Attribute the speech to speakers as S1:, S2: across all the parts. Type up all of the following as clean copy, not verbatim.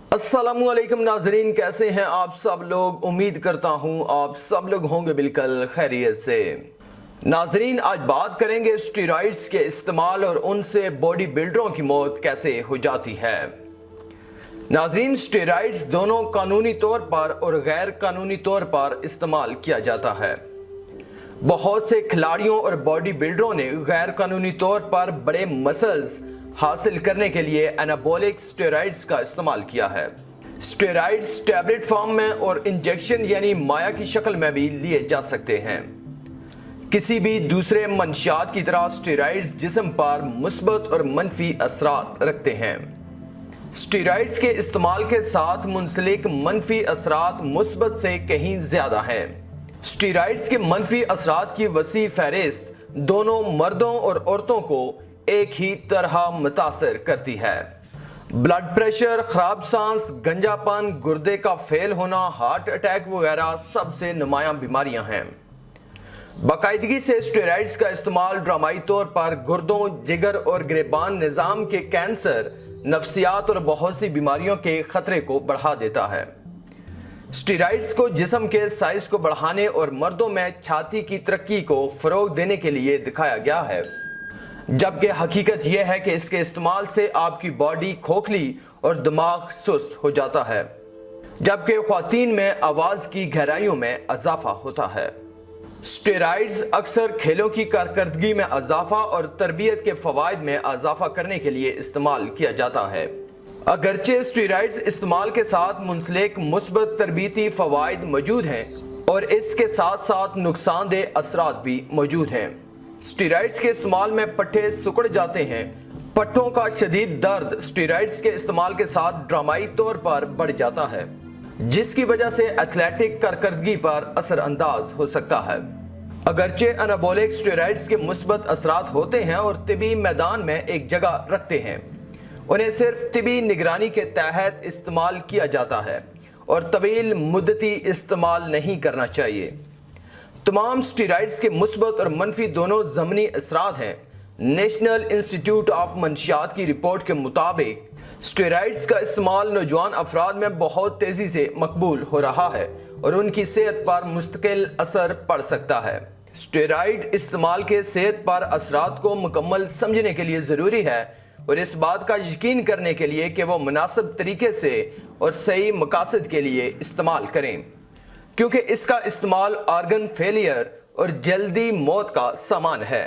S1: अस्सलामुअलैकुम नाजरीन, कैसे हैं आप सब लोग। उम्मीद करता हूं आप सब लोग होंगे बिल्कुल खैरियत से। नाजरीन, आज बात करेंगे स्टेरॉइड्स के इस्तेमाल और उनसे बॉडी बिल्डरों की मौत कैसे हो जाती है। नाजरीन, स्टेरॉइड्स दोनों कानूनी तौर पर और गैर कानूनी तौर पर इस्तेमाल किया जाता है। बहुत से खिलाड़ियों और बॉडी बिल्डरों ने गैर कानूनी तौर पर बड़े मसल्स हासिल करने के लिए एनाबॉलिक स्टेरॉइड्स का इस्तेमाल किया है। स्टेरॉइड्स टैबलेट फॉर्म में और इंजेक्शन यानी माया की शक्ल में भी लिए जा सकते हैं। किसी भी दूसरे मंशियात की तरह स्टेरॉइड्स जिस्म पर मुस्बत और मनफी असरात रखते हैं। स्टेरॉइड्स के इस्तेमाल के साथ मुंसलिक मनफी असरात मुस्बत से कहीं ज्यादा हैं। स्टेरॉइड्स के मनफी असरात की वसी फहरिस्त दोनों मर्दों और औरतों को एक ही तरह मुतासर करती है। ब्लड प्रेशर, खराब सांस, गंजापन, गुर्दे का फेल होना, हार्ट अटैक वगैरह सबसे नुमायां बीमारियां हैं। बाकायदगी से स्टेरॉइड्स का इस्तेमाल ड्रामाई तौर पर गुर्दों, जिगर और गिरेबान निज़ाम के कैंसर, नफ्सियात और बहुत सी बीमारियों के खतरे को बढ़ा देता है। स्टेरॉइड्स को जिस्म के साइज को बढ़ाने और मर्दों में छाती की तरक्की को फरोग देने के लिए दिखाया गया है, जबकि हकीकत यह है कि इसके इस्तेमाल से आपकी बॉडी खोखली और दिमाग सुस्त हो जाता है, जबकि ख्वातीन में आवाज की गहराइयों में इजाफा होता है। स्टेरॉइड्स अक्सर खेलों की कारकर्दगी में इजाफा और तरबियत के फवायद में इजाफा करने के लिए इस्तेमाल किया जाता है। अगरचे स्टेरॉइड्स इस्तेमाल के साथ मुंसलिक मुस्बत तरबीती फवायद मौजूद हैं और इसके साथ साथ नुकसानदेह असरात भी मौजूद हैं। स्टेरॉइड्स के इस्तेमाल में पट्टे सिकुड़ जाते हैं। पट्टों का शदीद दर्द स्टेरॉइड्स के इस्तेमाल के साथ ड्रामाई तौर पर बढ़ जाता है, जिसकी वजह से एथलेटिक कारकर्दगी पर असर अंदाज हो सकता है। अगरचे एनाबॉलिक स्टेरॉइड्स के मुस्बत असरात होते हैं और तिबी मैदान में एक जगह रखते हैं, उन्हें सिर्फ तिबी निगरानी के तहत इस्तेमाल किया जाता है और तवील मुद्दती इस्तेमाल नहीं करना चाहिए। तमाम स्टेरॉइड्स के मुस्बत और मनफी दोनों ज़मनी असरात हैं। नेशनल इंस्टीट्यूट ऑफ मंशियात की रिपोर्ट के मुताबिक स्टेरॉइड्स का इस्तेमाल नौजवान अफराद में बहुत तेज़ी से मकबूल हो रहा है और उनकी सेहत पर मुस्तकिल असर पड़ सकता है। स्टेरॉइड इस्तेमाल के सेहत पर असरात को मुकम्मल समझने के लिए ज़रूरी है और इस बात का यकीन करने के लिए कि वो मुनासिब तरीके से और सही मकासद के लिए इस्तेमाल करें, क्योंकि इसका इस्तेमाल आर्गन फेलियर और जल्दी मौत का सामान है।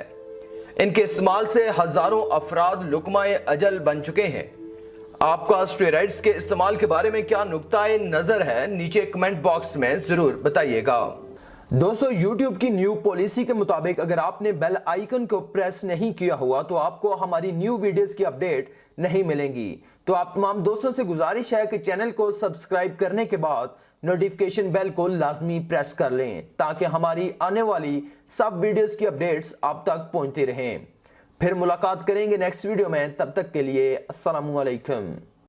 S1: इनके इस्तेमाल से हजारों अफराद लुकमाए अजल बन चुके हैं। आपका स्टेरॉइड्स के इस्तेमाल के बारे में क्या नुक्ताए नजर है, नीचे कमेंट बॉक्स में जरूर बताइएगा। दोस्तों, YouTube की न्यू पॉलिसी के मुताबिक अगर आपने बेल आइकन को प्रेस नहीं किया हुआ तो आपको हमारी न्यू वीडियोस की अपडेट नहीं मिलेंगी। तो आप तमाम दोस्तों से गुजारिश है कि चैनल को सब्सक्राइब करने के बाद नोटिफिकेशन बेल को लाजमी प्रेस कर लें, ताकि हमारी आने वाली सब वीडियोस की अपडेट्स आप तक पहुंचती रहें। फिर मुलाकात करेंगे नेक्स्ट वीडियो में, तब तक के लिए अस्सलामु अलैकुम।